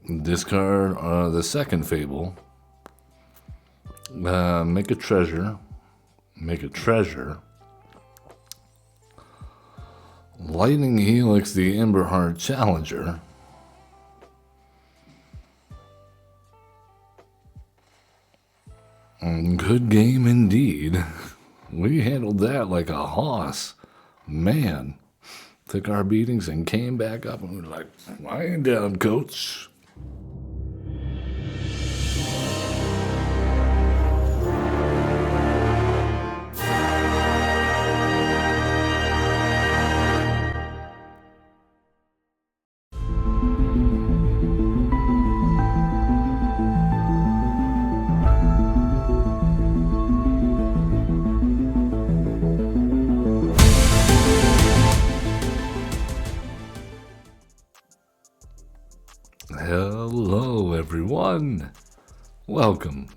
Discard the second fable. Make a treasure. Lightning Helix, the Emberheart Challenger. Good game indeed. We handled that like a hoss. Man. Took our beatings and came back up and we were like, lying down, coach. Hello, everyone. Welcome.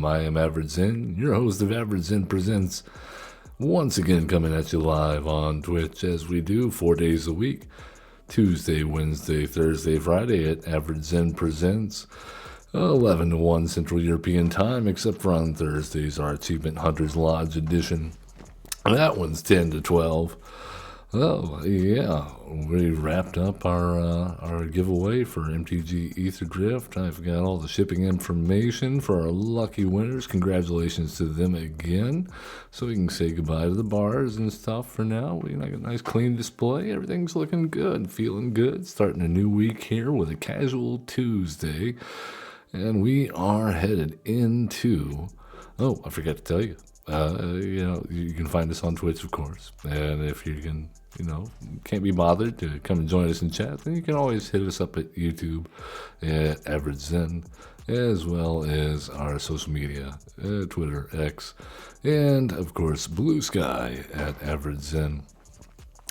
I am Average Zen, your host of Average Zen Presents. Once again, coming at you live on Twitch as we do 4 days a week. Tuesday, Wednesday, Thursday, Friday at Average Zen Presents. 11 to 1 Central European Time, except for on Thursdays, our Achievement Hunters Lodge edition. That one's 10 to 12. Oh, yeah, we wrapped up our giveaway for MTG Ether Drift. I've got all the shipping information for our lucky winners. Congratulations to them again. So we can say goodbye to the bars and stuff for now. We got a nice clean display. Everything's looking good, feeling good. Starting a new week here with a casual Tuesday. And we are headed into... Oh, I forgot to tell you. You can find us on Twitch, of course. And if you can, can't be bothered to come and join us in chat, then you can always hit us up at YouTube at Average Zen, as well as our social media, Twitter, X, and, of course, Blue Sky at Average Zen.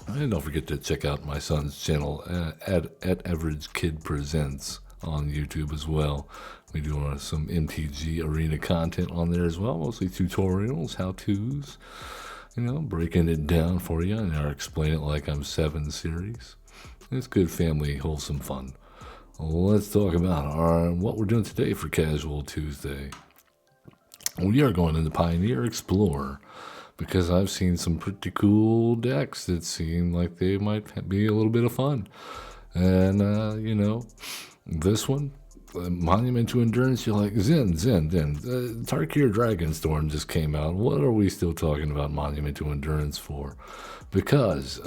And don't forget to check out my son's channel at Average Kid Presents on YouTube as well. We do some MTG arena content on there as well, mostly tutorials, how-tos, breaking it down for you in our Explain It Like I'm 7 series. It's good family, wholesome fun. Let's talk about what we're doing today for Casual Tuesday. We are going into Pioneer Explorer because I've seen some pretty cool decks that seem like they might be a little bit of fun. And, this one, Monument to Endurance, you're like, Zen. Tarkir Dragonstorm just came out. What are we still talking about Monument to Endurance for? Because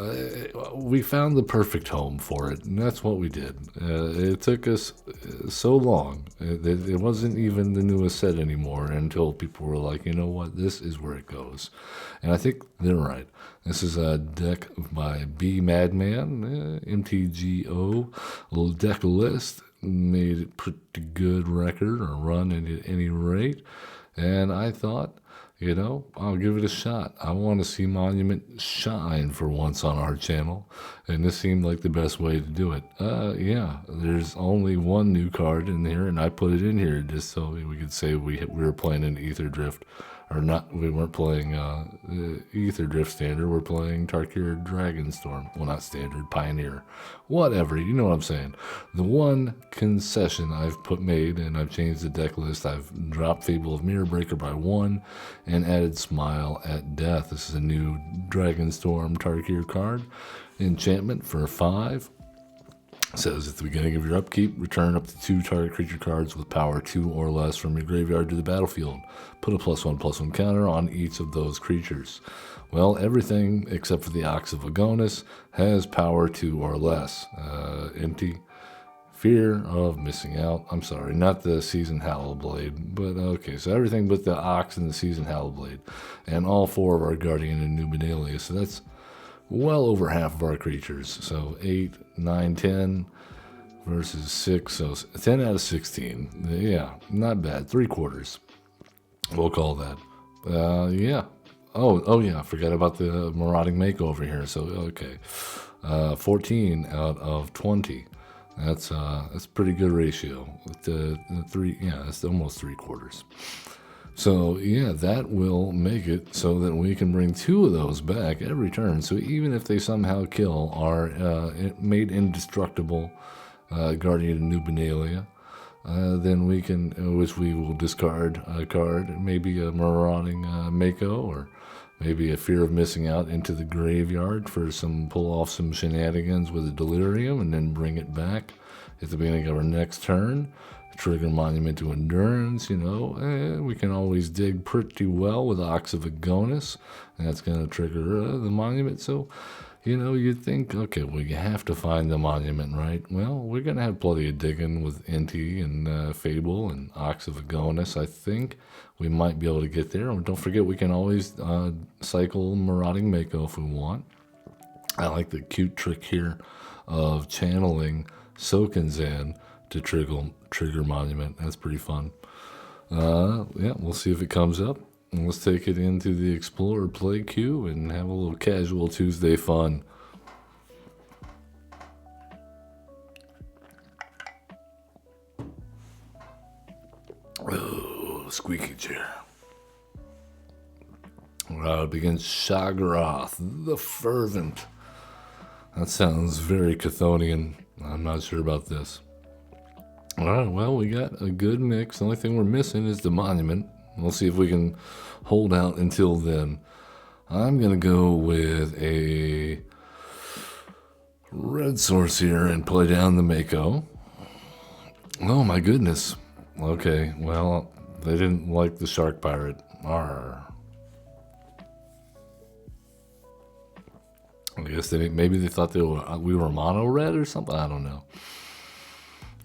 we found the perfect home for it, and that's what we did. It took us so long. It wasn't even the newest set anymore until people were like, you know what, this is where it goes. And I think they're right. This is a deck by Bmadlad, MTGO, little deck list. Made a pretty good record or run at any rate. And I thought, I'll give it a shot. I want to see Monument shine for once on our channel. And this seemed like the best way to do it. There's only one new card in here, and I put it in here just so we could say we were playing an Ether Drift. Or not, we weren't playing Ether Drift Standard, we're playing Tarkir Dragonstorm. Well, not Standard, Pioneer. Whatever, you know what I'm saying. The one concession I've made, and I've changed the deck list, I've dropped Fable of Mirror Breaker by 1, and added Smile at Death. This is a new Dragonstorm Tarkir card. Enchantment for 5. Says at the beginning of your upkeep, return up to 2 target creature cards with power 2 or less from your graveyard to the battlefield. Put a +1/+1 counter on each of those creatures. Well, everything except for the Ox of Agonis has power 2 or less. Empty. Fear of missing out. I'm sorry, not the Seasoned Hallowblade, but okay, so everything but the Ox and the Seasoned Hallowblade. And all 4 of our Guardian and Numidalia, so that's well over half of our creatures. So 8, 9, 10 versus 6. So 10 out of 16. Yeah, not bad. 3/4. We'll call that. Yeah. Oh yeah. I forgot about the Marauding Makeover here. So okay, 14 out of 20. That's a pretty good ratio. The 3. Yeah, that's almost 3/4. So, yeah, that will make it so that we can bring 2 of those back every turn. So even if they somehow kill our made indestructible Guardian of Nubenalia. Then we can, which we will discard a card, maybe a Marauding Mako, or maybe a Fear of Missing Out into the graveyard for pull off some shenanigans with a Delirium, and then bring it back at the beginning of our next turn. Trigger Monument to Endurance, we can always dig pretty well with Ox of Agonis, and that's going to trigger the Monument. So, you'd think, okay, well, you have to find the Monument, right? Well, we're going to have plenty of digging with Inti and Fable and Ox of Agonis. I think we might be able to get there. And don't forget, we can always cycle Marauding Mako if we want. I like the cute trick here of channeling Soken'Zan to trigger Monument. That's pretty fun. Yeah, we'll see if it comes up. And let's take it into the Explorer play queue and have a little casual Tuesday fun. Oh, squeaky chair. Up against Shaggorath, the Fervent. That sounds very Chthonian. I'm not sure about this. Alright, well, we got a good mix. The only thing we're missing is the Monument. We'll see if we can hold out until then. I'm going to go with a red source here and play down the Mako. Oh my goodness. Okay, well, they didn't like the Shark Pirate. Arr. I guess maybe they thought we were mono red or something. I don't know.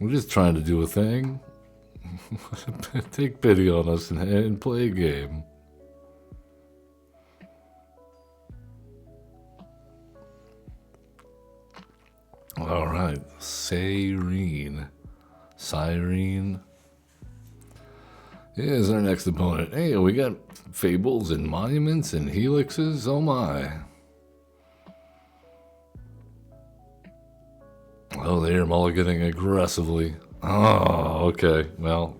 We're just trying to do a thing. Take pity on us and play a game. All right, Cyrene is our next opponent. Hey, we got Fables and Monuments and Helixes. Oh my. Oh, they're mulliganing aggressively. Oh, okay. Well,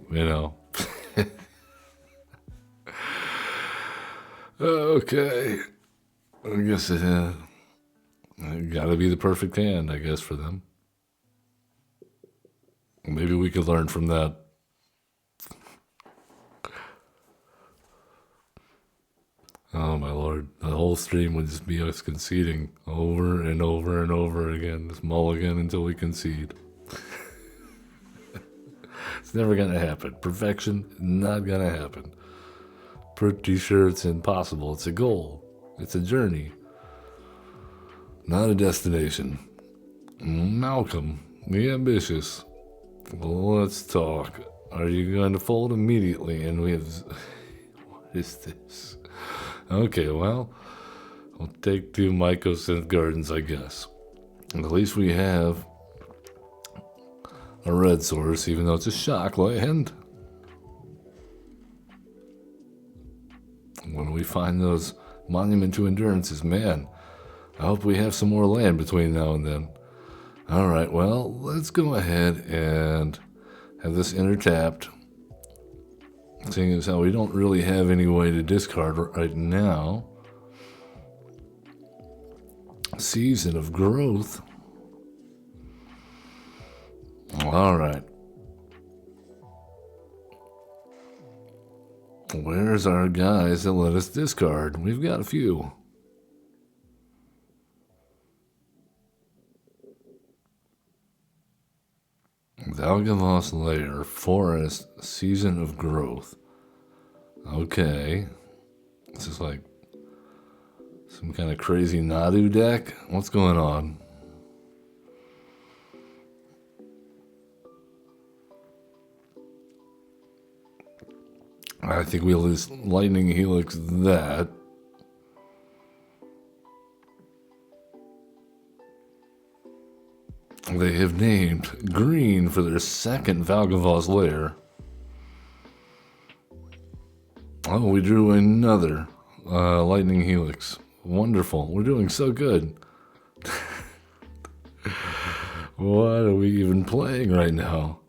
Okay. I guess it got to be the perfect hand, I guess, for them. Maybe we could learn from that. Oh, my Lord. The whole stream would just be us conceding over and over and over again. This mulligan until we concede. It's never going to happen. Perfection, not going to happen. Pretty sure it's impossible. It's a goal. It's a journey. Not a destination. Malcolm, the ambitious. Well, let's talk. Are you going to fold immediately? And we have... What is this? Okay, well, we'll take 2 Mycosynth Gardens, I guess. At least we have a red source, even though it's a shock land. When we find those Monument to Endurances, man, I hope we have some more land between now and then. All right, well, let's go ahead and have this tapped. Seeing as how we don't really have any way to discard right now. Season of Growth. All right. Where's our guys that let us discard? We've got a few. Valgavoss Lair, Forest, Season of Growth. Okay. This is like some kind of crazy Nadu deck. What's going on? I think we'll just Lightning Helix that. They have named green for their second Valgavoss Lair. Oh, we drew another Lightning Helix. Wonderful. We're doing so good. What are we even playing right now?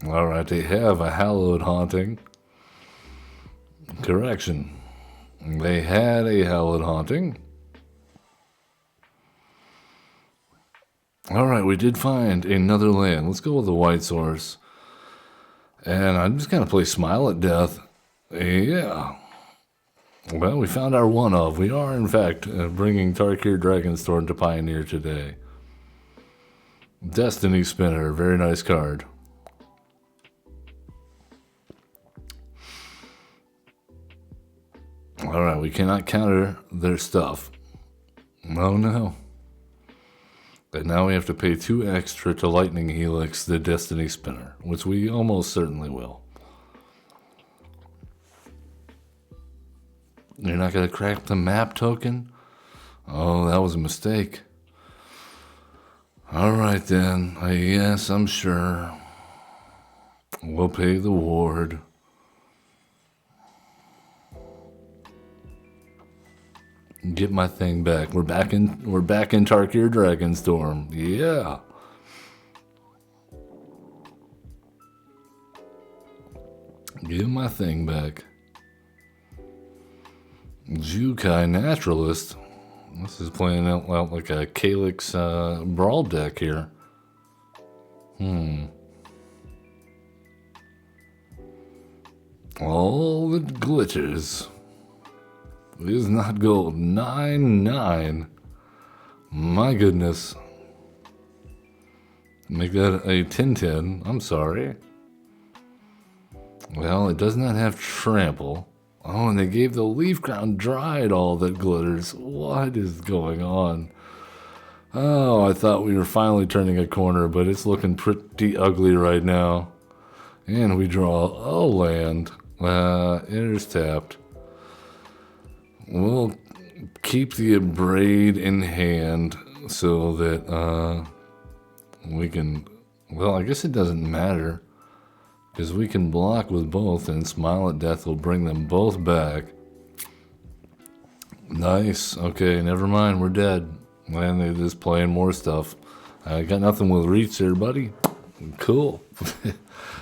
Alright, they have a Hallowed Haunting. Correction. They had a Hallowed Haunting. Alright, we did find another land. Let's go with the white source. And I'm just going to play Smile at Death. Yeah. Well, we found our one of. We are, in fact, bringing Tarkir Dragonstorm to Pioneer today. Destiny Spinner, very nice card. Alright, we cannot counter their stuff. Oh no. But now we have to pay 2 extra to Lightning Helix the Destiny Spinner, which we almost certainly will. You're not going to crack the map token? Oh, that was a mistake. Alright then, yes, I'm sure. We'll pay the ward. Get my thing back. We're back in Tarkir Dragonstorm. Yeah. Give my thing back. Jukai Naturalist. This is playing out like a Calyx Brawl deck here. All the glitches. It is not gold. 9-9. My goodness. Make that a 10-10. I'm sorry. Well, it does not have trample. Oh, and they gave the leaf crown dried all that glitters. What is going on? Oh, I thought we were finally turning a corner, but it's looking pretty ugly right now. And we draw a land. Enters tapped. We'll keep the Abrade in hand so that we can... Well, I guess it doesn't matter. Because we can block with both, and Smile at Death will bring them both back. Nice. Okay, never mind. We're dead. Man, they're just playing more stuff. I got nothing with reach there, buddy. Cool.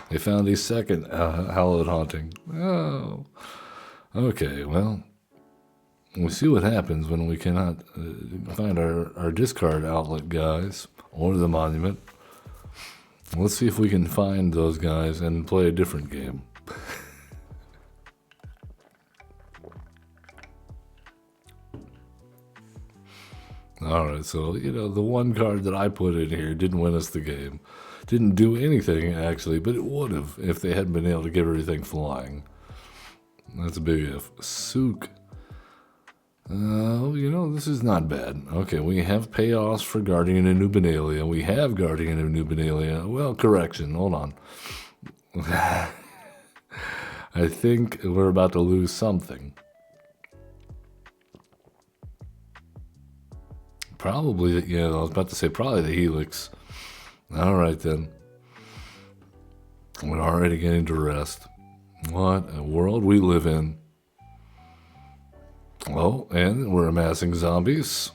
They found a second Hallowed Haunting. Oh. Okay, well. We'll see what happens when we cannot find our discard outlet, guys. Or the monument. Let's see if we can find those guys and play a different game. Alright, so, the one card that I put in here didn't win us the game. Didn't do anything, actually, but it would have if they hadn't been able to get everything flying. That's a big if. Sook. This is not bad. Okay, we have payoffs for Guardian of New Bdmadlad. We have Guardian of New Bdmadlad. Well, correction. Hold on. I think we're about to lose something. Probably, I was about to say probably the Helix. All right, then. We're already getting to rest. What a world we live in. Oh, and we're amassing zombies.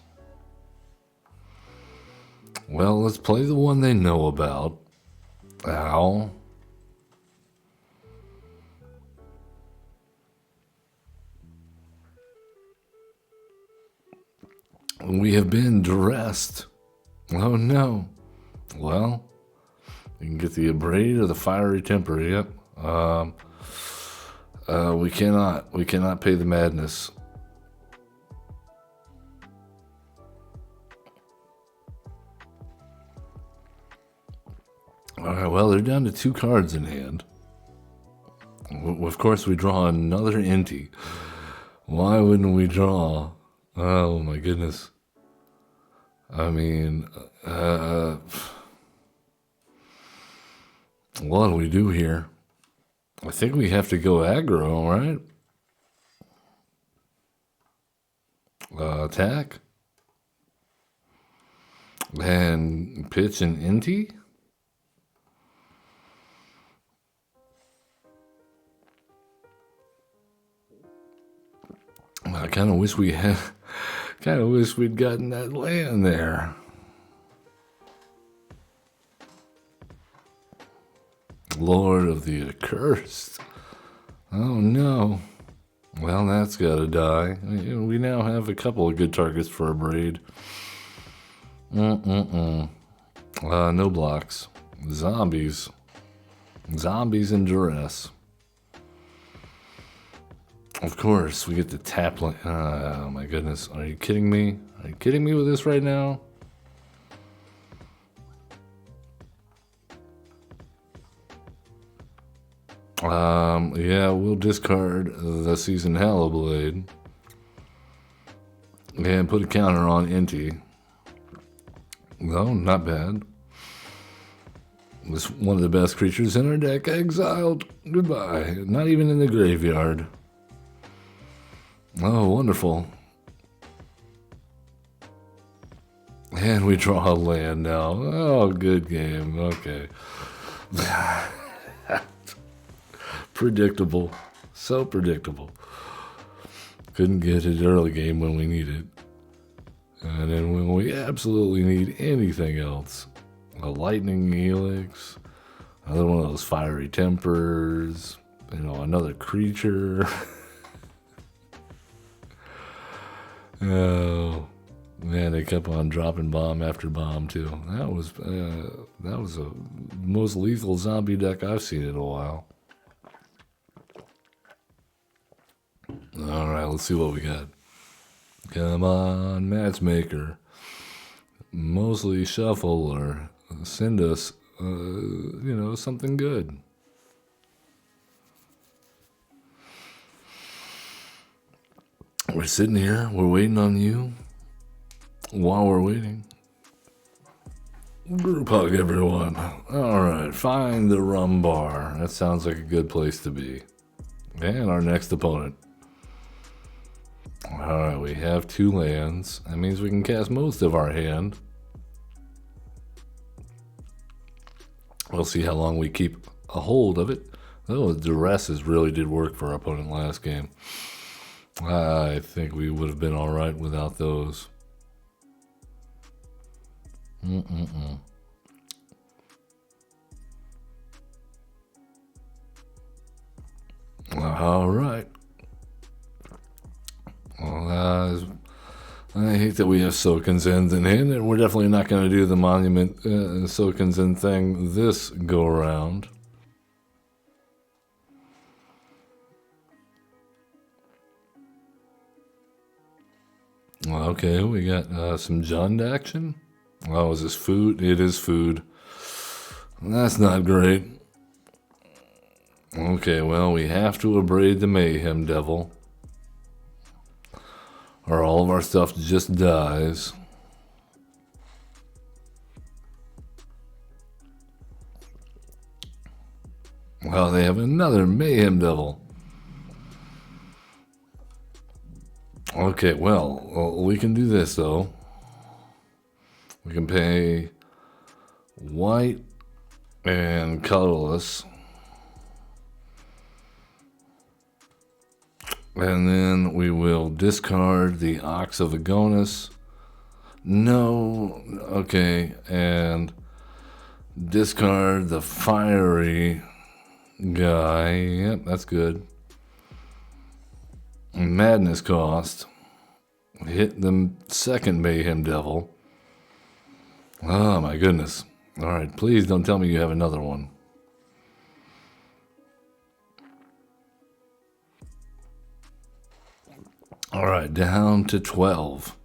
Well, let's play the one they know about. Ow. We have been dressed. Oh no. Well, you can get the Abrade or the Fiery Temper. Yep. We cannot pay the madness. Alright, well, they're down to 2 cards in hand. Of course, we draw another Inti. Why wouldn't we draw? Oh, my goodness. I mean, what do we do here? I think we have to go aggro, right? Attack. And pitch an Inti? I kind of wish we'd gotten that land there. Lord of the Accursed. Oh no. Well, that's gotta die. We now have a couple of good targets for a braid. No blocks. Zombies. Zombies in duress. Of course, we get the tap land. Oh my goodness. Are you kidding me? Are you kidding me with this right now? Yeah, we'll discard the Seasoned Bdmadlad and put a counter on MtG. No, not bad. Was one of the best creatures in our deck exiled. Goodbye. Not even in the graveyard. Oh, wonderful. And we draw a land now. Oh, good game. Okay. Predictable. So predictable. Couldn't get it early game when we need it. And then when we absolutely need anything else, a lightning helix, another one of those fiery tempers, you know, another creature. Oh man, they kept on dropping bomb after bomb too. That was the most lethal zombie deck I've seen in a while. All right, let's see what we got. Come on, matchmaker. Mostly shuffle or send us, something good. We're sitting here. We're waiting on you. While we're waiting, group hug everyone. All right, find the rum bar. That sounds like a good place to be. And our next opponent. All right, we have 2 lands. That means we can cast most of our hand. We'll see how long we keep a hold of it. Oh, the duresses really did work for our opponent last game. I think we would have been all right without those. All right. Well, I hate that we have Soakins in, and we're definitely not going to do the Monument Soakins in thing this go around. Okay, we got some Jund action. Oh, is this food? It is food. That's not great. Okay, well, we have to abrade the Mayhem Devil, or all of our stuff just dies. Well, they have another Mayhem Devil. Okay, well, we can do this, though. We can pay white and colorless. And then we will discard the Ox of Agonis. No, okay, and discard the fiery guy. Yep, that's good. Madness cost. Hit the second Mayhem Devil. Oh my goodness. Alright, please don't tell me you have another one. Alright, down to 12.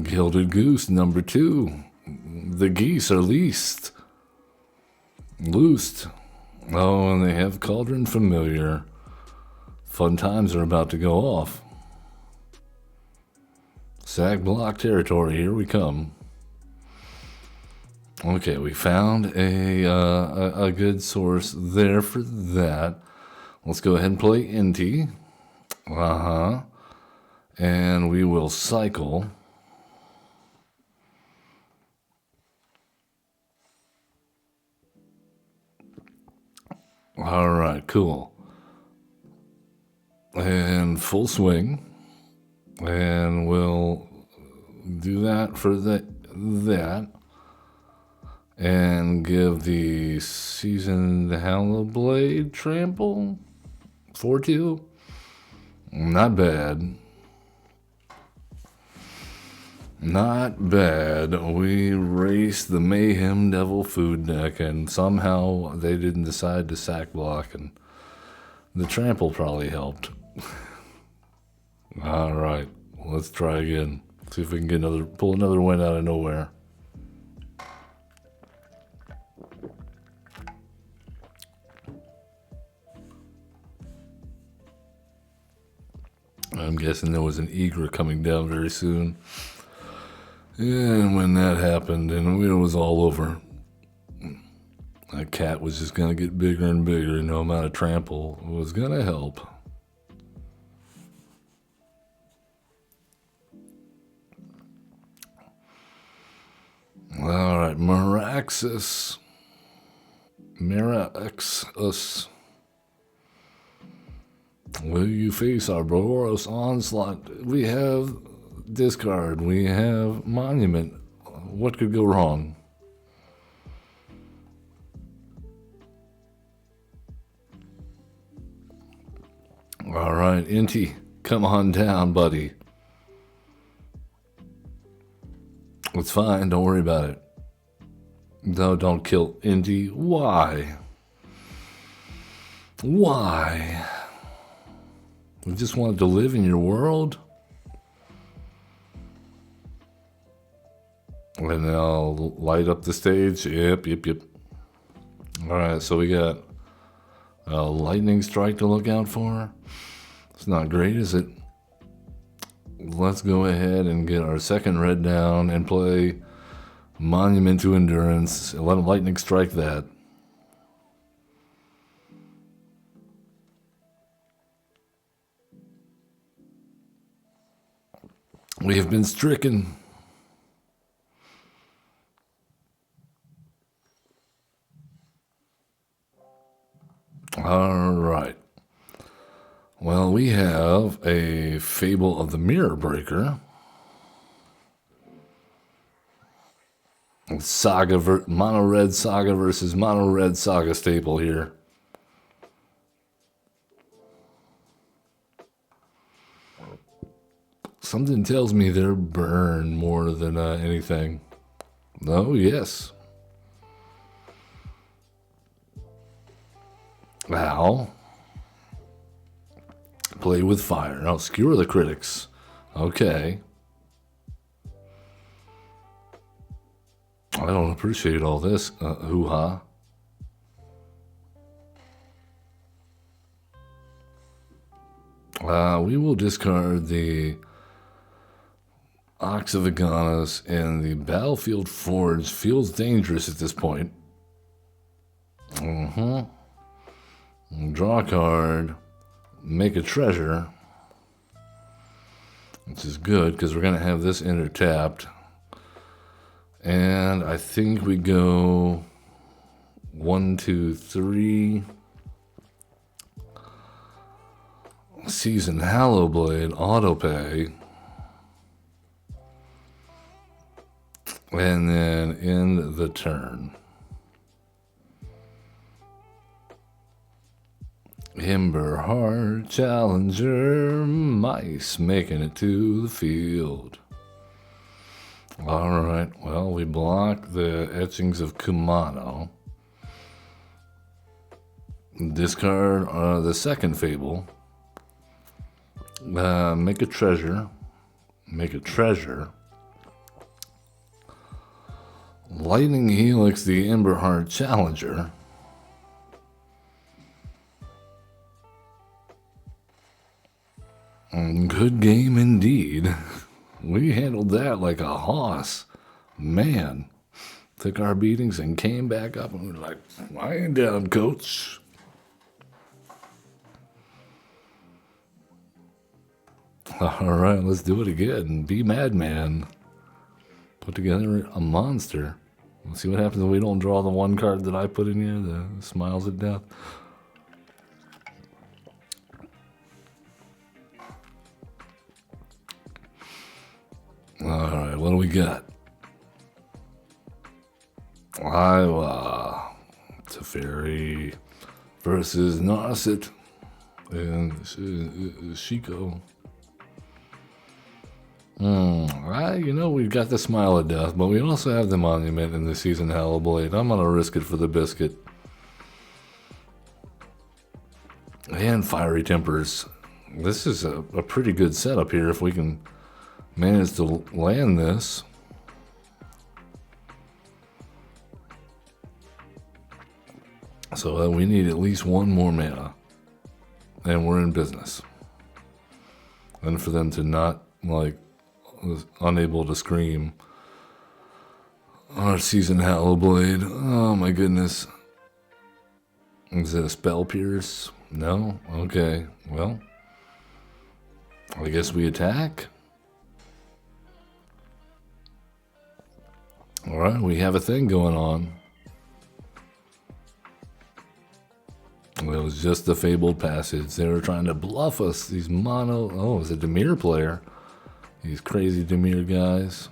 Gilded Goose, number 2. The geese are loosed. Oh, and they have Cauldron Familiar. Fun times are about to go off. Sack block territory, here we come. Okay, we found a good source there for that. Let's go ahead and play MtG. And we will cycle. All right, cool. And full swing. And we'll do that for that. And give the Seasoned Bdmadlad trample. 4-2. Not bad. Not bad. We raced the Mayhem Devil food deck, and somehow they didn't decide to sack block, and the trample probably helped. All right, let's try again. See if we can pull another win out of nowhere. I'm guessing there was an egret coming down very soon. And when that happened, and it was all over. That cat was just going to get bigger and bigger. No amount of trample was going to help. All right, Miraxus. Will you face our Boros onslaught? We have discard. We have monument. What could go wrong? All right, Inti, come on down, buddy. It's fine. Don't worry about it. No, don't kill Inti. Why? Why? We just wanted to live in your world? And then I'll light up the stage. Yep. Alright, so we got a lightning strike to look out for. It's not great, is it? Let's go ahead and get our second red down and play Monument to Endurance. Let a lightning strike that. We have been stricken. All right. Well, we have a Fable of the Mirror Breaker. Mono Red Saga versus Mono Red Saga staple here. Something tells me they're burn more than anything. Oh, yes. Ow. Play with fire. Now, skewer the critics. Okay. I don't appreciate all this hoo-ha. We will discard the Ox of Aganas, and the Battlefield Forge feels dangerous at this point. Draw a card. Make a treasure. Which is good, because we're going to have this enter tapped. And I think we go 1, 2, 3. Season Hallowblade, autopay. And then end the turn. Emberheart Challenger, mice making it to the field. Alright, well, we block the etchings of Kumano. Discard the second Fable. Make a treasure. Make a treasure. Lightning Helix, the Emberheart Challenger. Good game indeed. We handled that like a hoss. Man. Took our beatings and came back up and we were like, lying down, coach. Alright, let's do it again. Bmadlad. Put together a monster. Let's see what happens if we don't draw the one card that I put in here, the Smiles of Death. Alright, what do we got? Iowa. Teferi versus Narset and Shiko. We've got the Smile of Death, but we also have the Monument and the Seasoned Hellblade. I'm gonna risk it for the biscuit. And Fiery Tempers. This is a pretty good setup here if we can manage to land this. So we need at least one more mana. And we're in business. And for them to not, like, unable to scream our Seasoned Hellblade. Oh my goodness. Is it a Spell Pierce? No? Okay. Well, I guess we attack. Alright, we have a thing going on. It was just the Fabled Passage. They were trying to bluff us. These mono... Oh, it's a Dimir player. These crazy Dimir guys.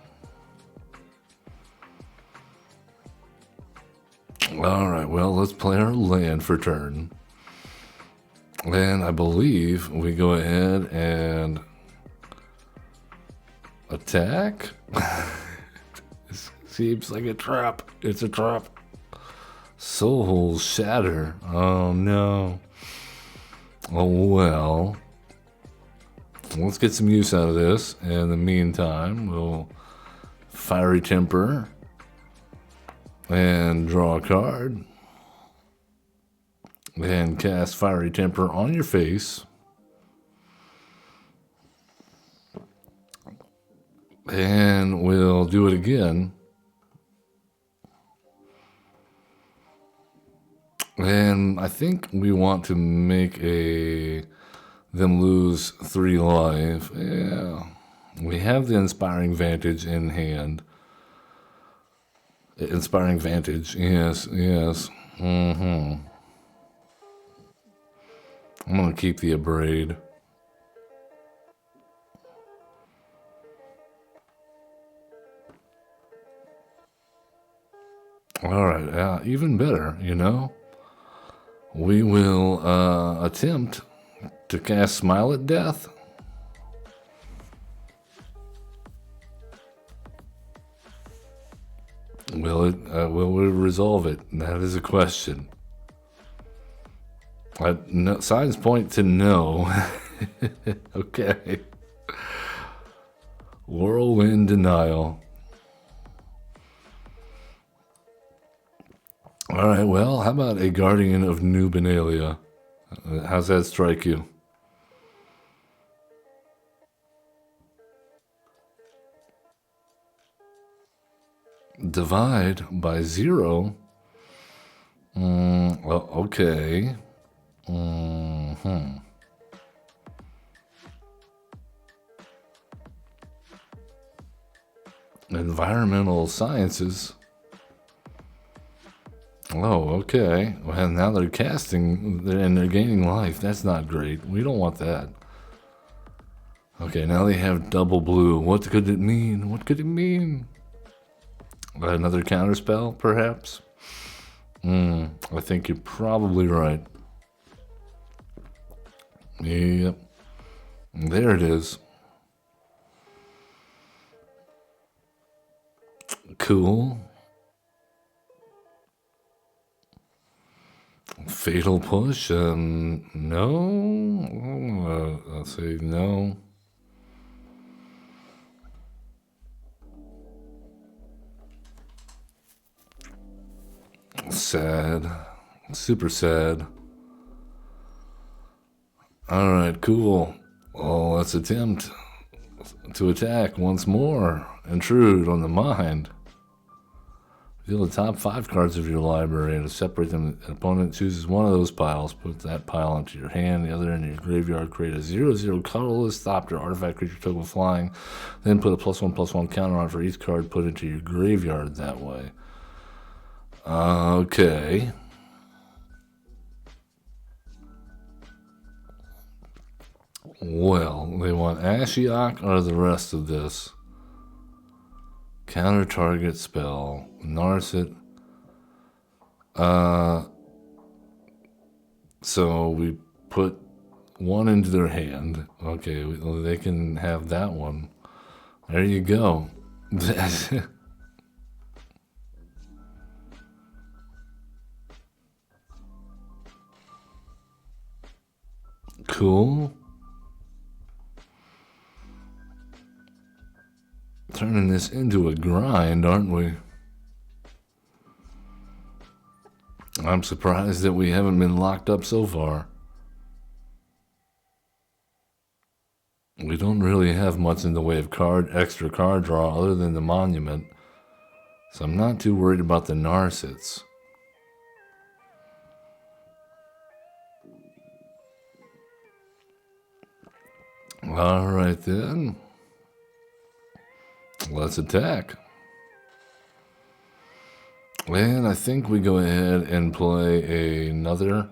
Alright, well, let's play our land for turn. And I believe we go ahead and attack. This seems like a trap. It's a trap. Soul Shatter. Oh no. Oh well. Let's get some use out of this. In the meantime, we'll Fiery Temper and draw a card. And cast Fiery Temper on your face. And we'll do it again. And I think we want to make them lose 3 life. Yeah. We have the Inspiring Vantage in hand. Inspiring Vantage, yes. I'm going to keep the Abrade. Alright, even better, We will attempt to cast Smile at Death. Will we resolve it? That is a question. Signs point to no. Okay. Whirlwind Denial. Alright, well, how about a Guardian of New Benalia? How's that strike you? Divide by 0? Well, okay. Environmental Sciences. Oh, okay. Well, now they're casting and they're gaining life. That's not great. We don't want that. Okay, now they have double blue. What could it mean? What could it mean? Another counterspell, perhaps? I think you're probably right. Yep. There it is. Cool. Fatal Push, no. I'll say no. Sad. Super sad. Alright, cool. Well, let's attempt to attack once more. Intrude on the mind. Reveal the top 5 cards of your library and to separate them. An opponent chooses one of those piles. Put that pile into your hand, the other in your graveyard. Create a 0/0 colorless Thopter artifact creature token flying. Then put a +1/+1 counter on for each card put into your graveyard that way. Okay. Well, they want Ashiok or the rest of this. Counter target spell. Narset. So we put one into their hand. Okay, they can have that one. There you go. Cool. Turning this into a grind, aren't we? I'm surprised that we haven't been locked up so far. We don't really have much in the way of extra card draw other than the monument, so I'm not too worried about the Narsets. Alright then. Let's attack. And I think we go ahead and play another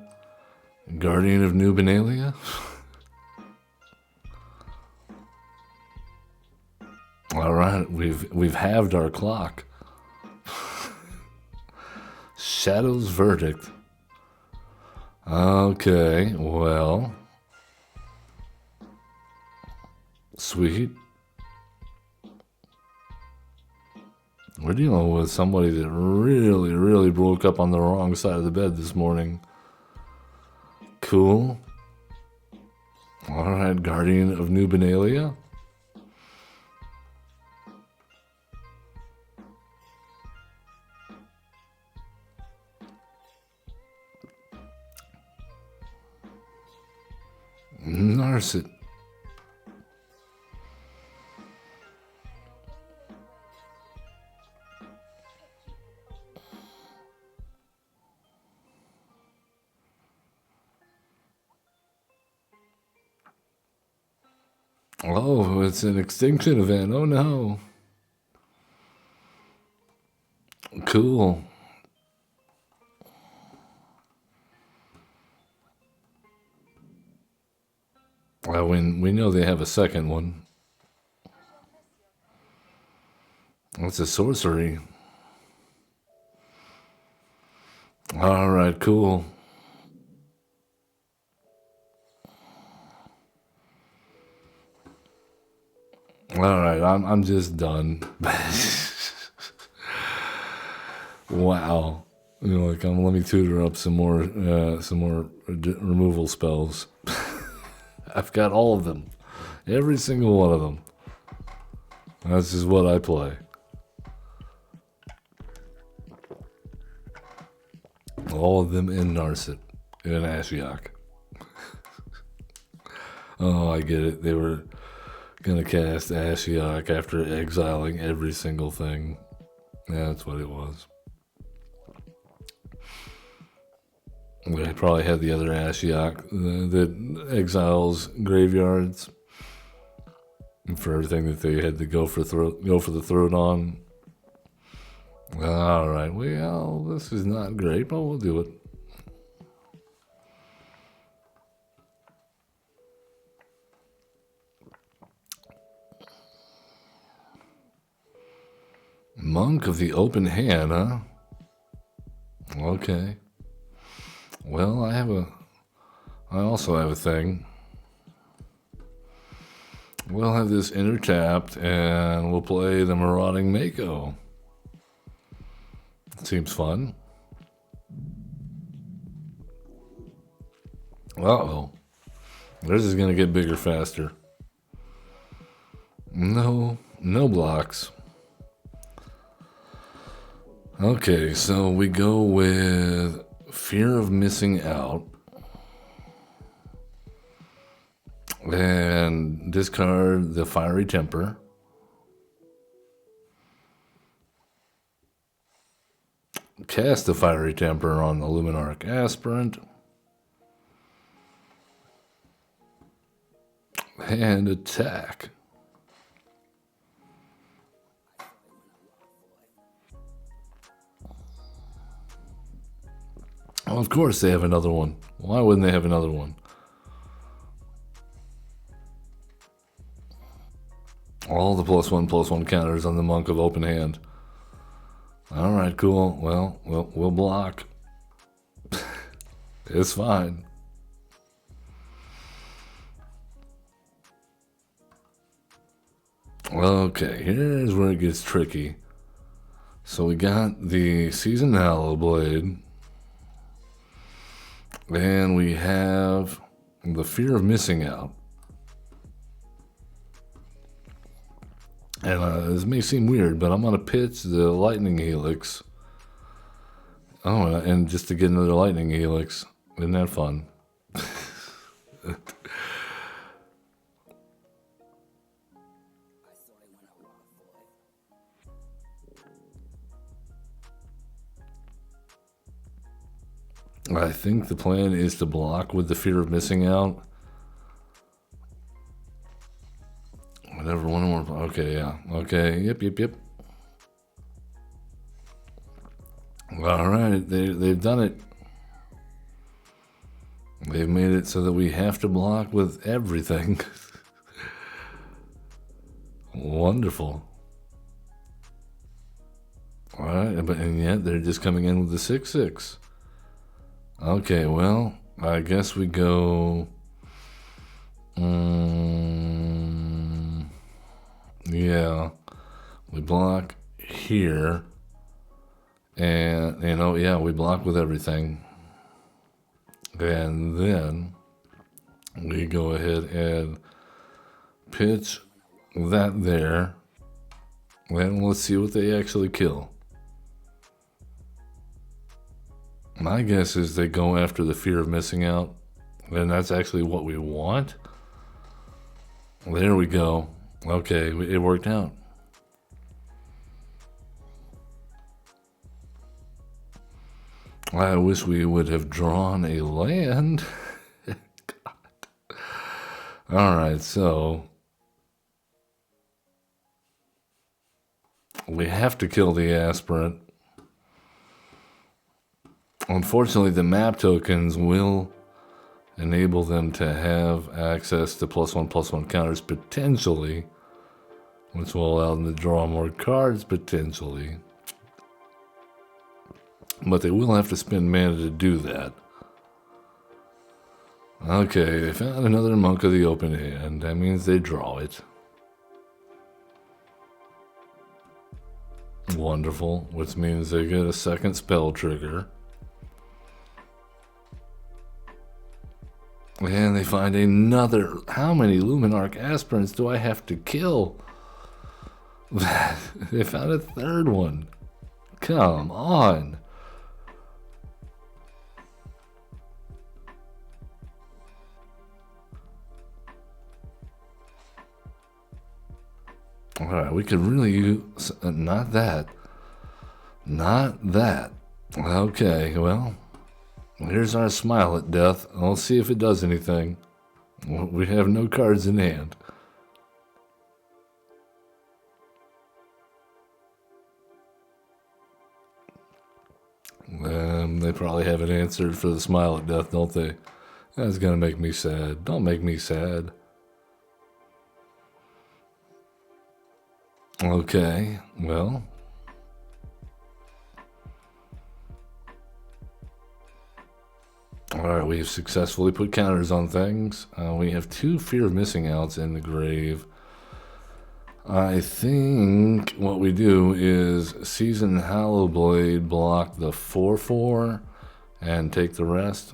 Guardian of Bdmadlad. Alright, we've halved our clock. Shadow's Verdict. Okay, well. Sweet. We're dealing with somebody that really, really broke up on the wrong side of the bed this morning. Cool. Alright, Guardian of Bdmadlad. Narset. Oh, it's an extinction event. Oh no. Cool. Well, we know they have a second one. It's a sorcery. Alright, cool. Alright, I'm just done. Wow. You know, like, let me tutor up some more removal spells. I've got all of them. Every single one of them. That's just what I play. All of them in Narset. In Ashiok. Oh, I get it. They were gonna cast Ashiok after exiling every single thing. Yeah, that's what it was. They probably had the other Ashiok that exiles graveyards for everything that they had to go for the throat on. All right, well, this is not great, but we'll do it. Monk of the Open Hand, huh? Okay. Well, I also have a thing. We'll have this enter tapped, and we'll play the Marauding Mako. Seems fun. Uh-oh. This is gonna get bigger faster. No blocks. Okay, so we go with Fear of Missing Out. And discard the Fiery Temper. Cast the Fiery Temper on the Luminarch Aspirant. And attack. Well, of course they have another one. Why wouldn't they have another one? All the +1/+1 counters on the Monk of Open Hand. Alright, cool. Well, we'll block. It's fine. Okay, here's where it gets tricky. So we got the Seasoned Blade, and we have the Fear of Missing Out. And this may seem weird, but I'm going to pitch the Lightning Helix. Oh, and just to get another Lightning Helix. Isn't that fun? I think the plan is to block with the Fear of Missing Out. Whatever, one more. Okay, yeah. Okay, yep. All right, they've done it. They've made it so that we have to block with everything. Wonderful. All right, and yet they're just coming in with the 6/6. Okay, well, I guess we go. Yeah, we block here, and yeah, we block with everything, and then we go ahead and pitch that there, and let's see what they actually kill. My guess is they go after the Fear of Missing Out, and that's actually what we want. There we go. Okay, it worked out. I wish we would have drawn a land. God. All right, so we have to kill the aspirant. Unfortunately, the map tokens will enable them to have access to +1/+1 counters potentially, which will allow them to draw more cards potentially. But they will have to spend mana to do that. Okay, they found another Monk of the Open Hand. That means they draw it. Wonderful, which means they get a second spell trigger. And they find another. How many Luminarch aspirants do I have to kill? They found a third one. Come on. Alright, we could really use. Not that. Not that. Okay, well. Here's our Smile at Death. I'll see if it does anything. We have no cards in hand. They probably have an answer for the Smile at Death, don't they? That's gonna make me sad. Don't make me sad. Okay, well. Alright, we have successfully put counters on things. We have 2 Fear of Missing Outs in the grave. I think what we do is Seasoned Blade block the 4/4 and take the rest.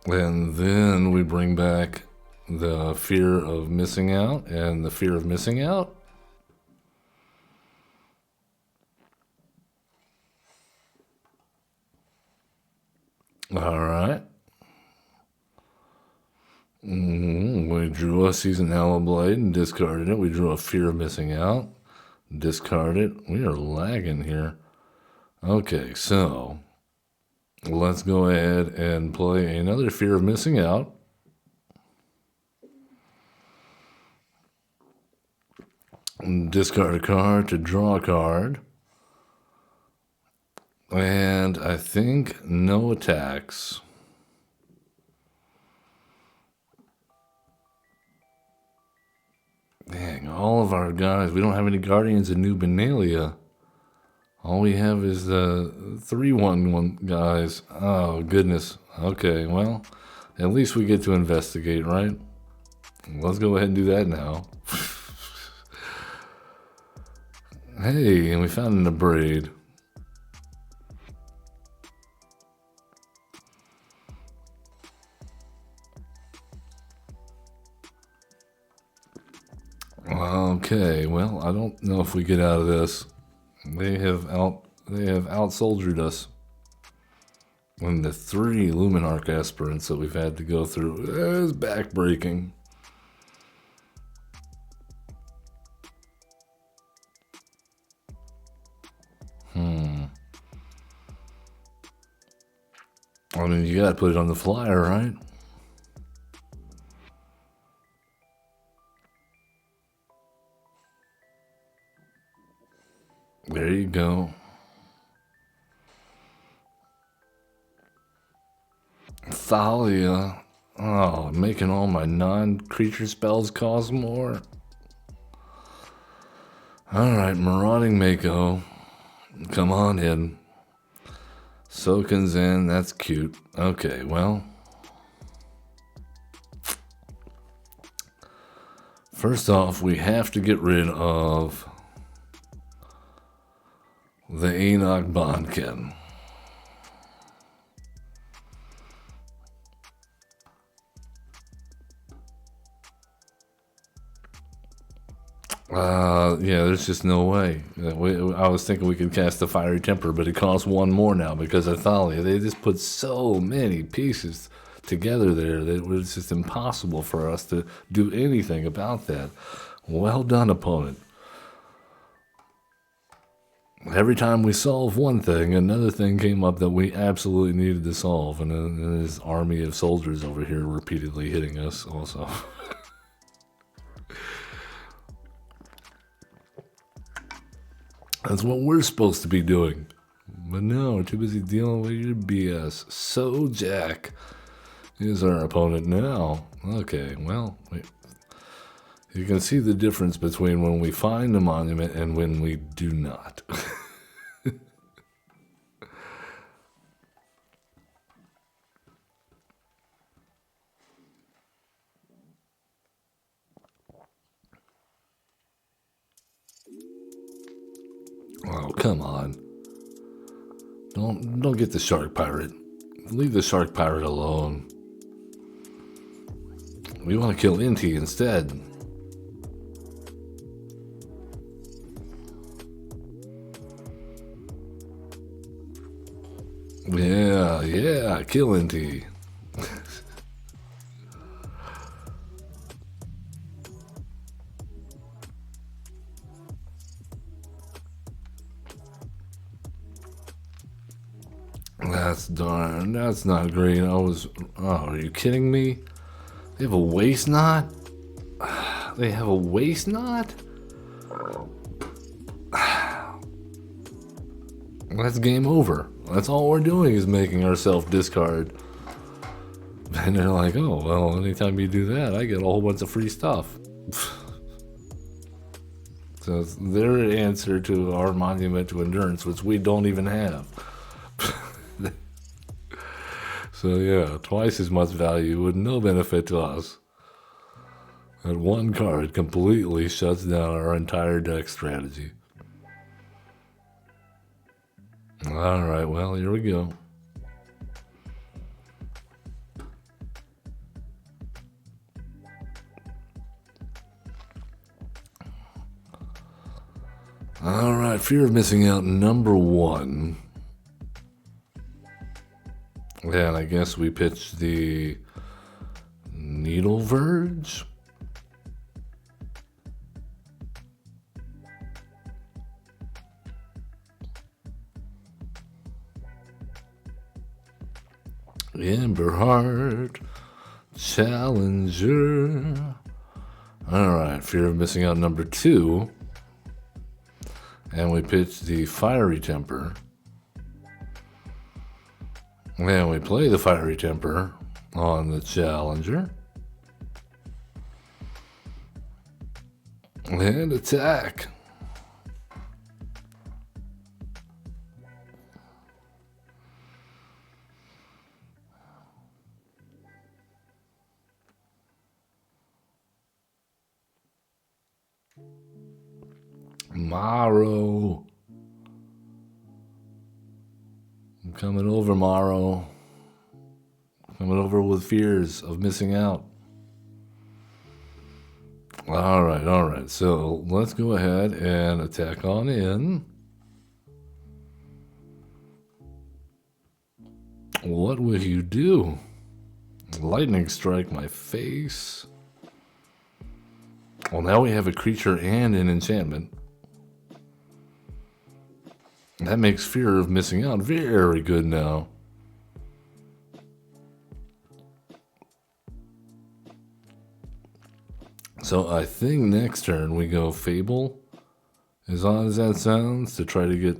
And then we bring back the Fear of Missing Out and the Fear of Missing Out. All right. We drew a Seasoned Blade and discarded it. We drew a Fear of Missing Out. Discard it. We are lagging here. Okay, so let's go ahead and play another Fear of Missing Out. Discard a card to draw a card. And I think no attacks. Dang, all of our guys. We don't have any Guardians of New Benalia All we have is the 3-1-1 guys. Oh, goodness. Okay, well, at least we get to investigate, right? Let's go ahead and do that now. Hey, and we found an abrade. Okay, well, I don't know if we get out of this. They have out-soldiered us. And the 3 Luminarch aspirants that we've had to go through is backbreaking. I mean, you gotta put it on the flyer, right? There you go. Thalia. Oh, making all my non-creature spells cost more. Alright, Marauding Mako. Come on in. Soaking Zen, that's cute. Okay, well. First off, we have to get rid of the Enoch Bondkin. Yeah, there's just no way. I was thinking we could cast the Fiery Temper, but it costs 1 more now because of Thalia. They just put so many pieces together there that it was just impossible for us to do anything about that. Well done, opponent. Every time we solve one thing, another thing came up that we absolutely needed to solve, and then this army of soldiers over here repeatedly hitting us also. That's what we're supposed to be doing. But no, we're too busy dealing with your BS. So Jack is our opponent now. Okay, well, you can see the difference between when we find a monument and when we do not. Oh, come on. Don't get the Shark Pirate. Leave the Shark Pirate alone. We want to kill Inti instead. Yeah, kill Inti. That's not great. Oh, are you kidding me? They have a waist knot? They have a waist knot? That's game over. That's all we're doing is making ourselves discard. And they're like, oh, well, anytime you do that, I get a whole bunch of free stuff. So it's their answer to our monument to endurance, which we don't even have. So yeah, twice as much value with no benefit to us. That one card completely shuts down our entire deck strategy. Alright, well, here we go. Alright, fear of missing out number 1. And I guess we pitched the Needle Verge. Emberheart Challenger. Alright, fear of missing out number 2. And we pitched the Fiery Temper. And we play the Fiery Temper on the Challenger. And attack. Morrow. I'm coming over, Morrow. Coming over with fears of missing out. All right. So let's go ahead and attack on in. What will you do? Lightning strike my face. Well, now we have a creature and an enchantment. That makes fear of missing out very good now. So I think next turn we go Fable, as odd as that sounds, to try to get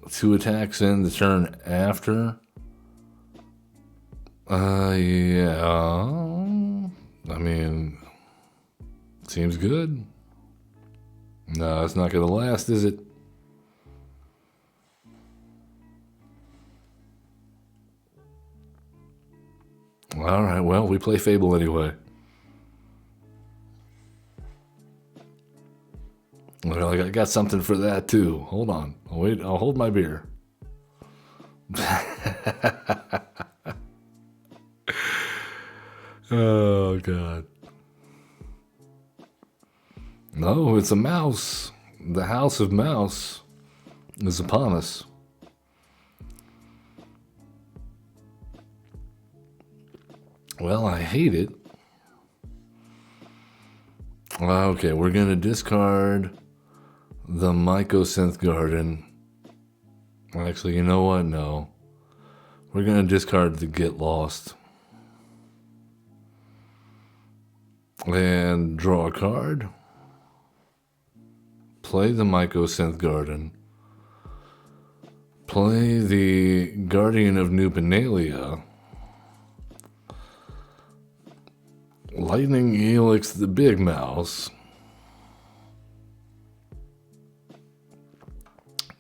2 attacks in the turn after. Yeah. I mean, seems good. No, it's not going to last, is it? Alright, well, we play Fable anyway. Well, I got something for that too. Hold on. Wait, I'll hold my beer. Oh, God. No, it's a mouse. The House of Mouse is upon us. Well, I hate it. Okay, we're going to discard the Mycosynth Garden. Actually, you know what? No. We're going to discard the Get Lost. And draw a card. Play the Mycosynth Garden. Play the Guardian of Bdmadlad. Lightning Helix the Big Mouse.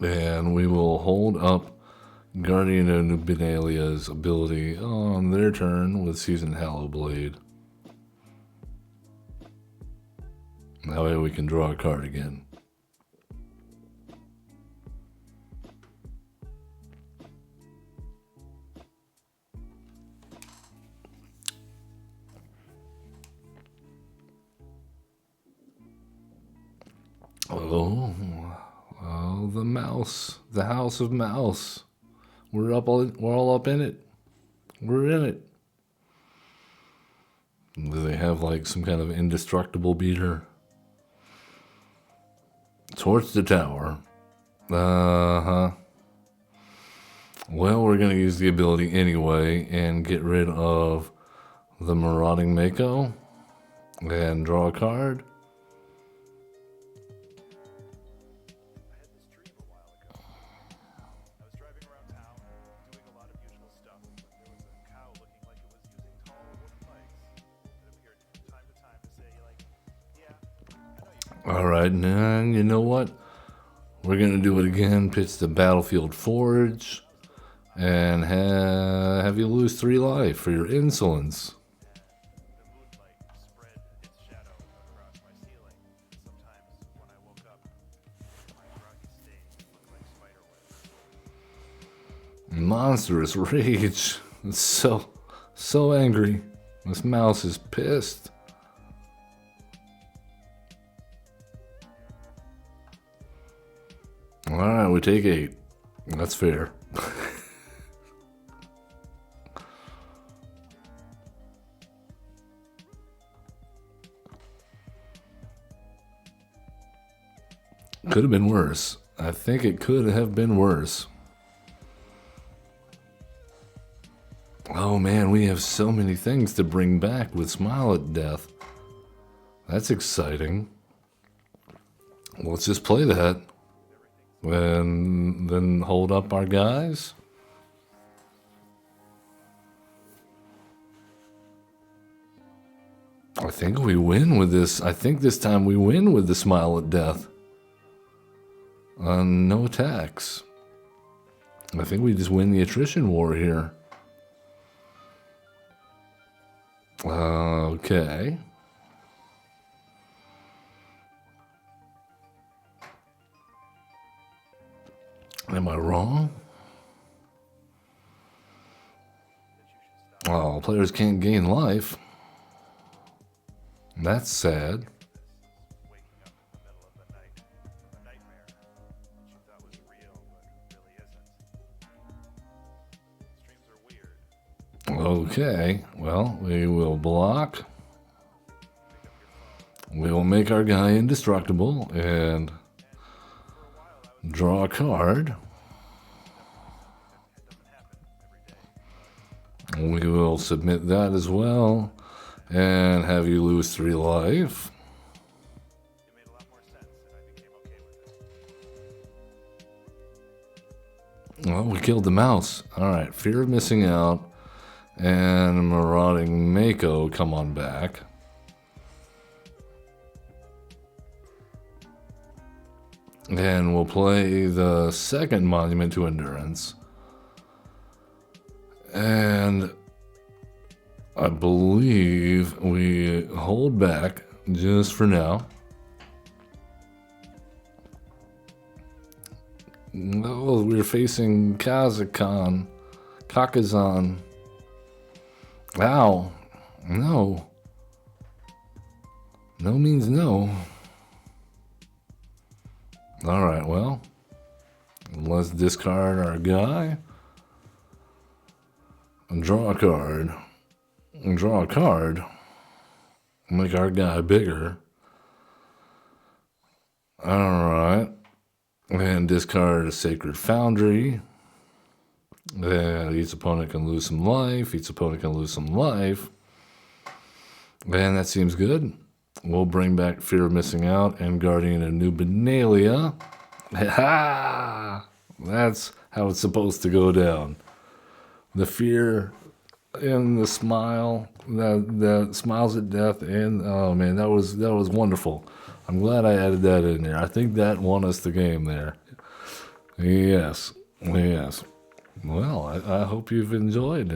And we will hold up Guardian of Bdmadlad's ability on their turn with Seasoned Hallowblade. That way we can draw a card again. Oh, the mouse, the House of Mouse. We're all up in it. We're in it. Do they have like some kind of indestructible beater? Torch the tower. Well, we're gonna use the ability anyway and get rid of the Marauding Mako and draw a card. Alright, and you know what? We're going to do it again. Pitch the Battlefield Forge. And have you lose 3 life for your insolence. Monstrous rage. It's so angry. This mouse is pissed. Alright, we take 8. That's fair. Could have been worse. I think it could have been worse. Oh man, we have so many things to bring back with Smile at Death. That's exciting. Let's just play that. And then hold up our guys. I think we win with this. I think this time we win with the Smile at Death. No attacks. I think we just win the attrition war here. Okay. players can't gain life. That's sad. Waking up in the middle of the night, a nightmare that you thought was real, but really isn't. Streams are weird. Okay, well, we will block. We will make our guy indestructible and draw a card. We will submit that as well and have you lose 3 life. It made a lot more sense, and I became okay with it. Well, we killed the mouse. Alright, fear of missing out and marauding Mako come on back. And we'll play the second Monument to Endurance. And I believe we hold back just for now. No, we're facing Kazakhan. Ow. No. No means no. Alright, well, let's discard our guy. And draw a card. And draw a card. Make our guy bigger. Alright. And discard a Sacred Foundry. And each opponent can lose some life. Each opponent can lose some life. And that seems good. We'll bring back Fear of Missing Out and Guardian of New Bdmadlad. Ha! That's how it's supposed to go down. The fear and the smile, that smiles at death, and oh man, that was wonderful. I'm glad I added that in there. I think that won us the game there. Yes. Well, I hope you've enjoyed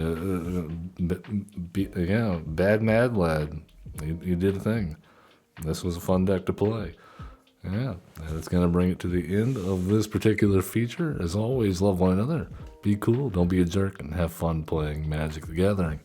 Bdmadlad. You did a thing. This was a fun deck to play. Yeah, and it's going to bring it to the end of this particular feature. As always, love one another. Be cool, don't be a jerk, and have fun playing Magic the Gathering.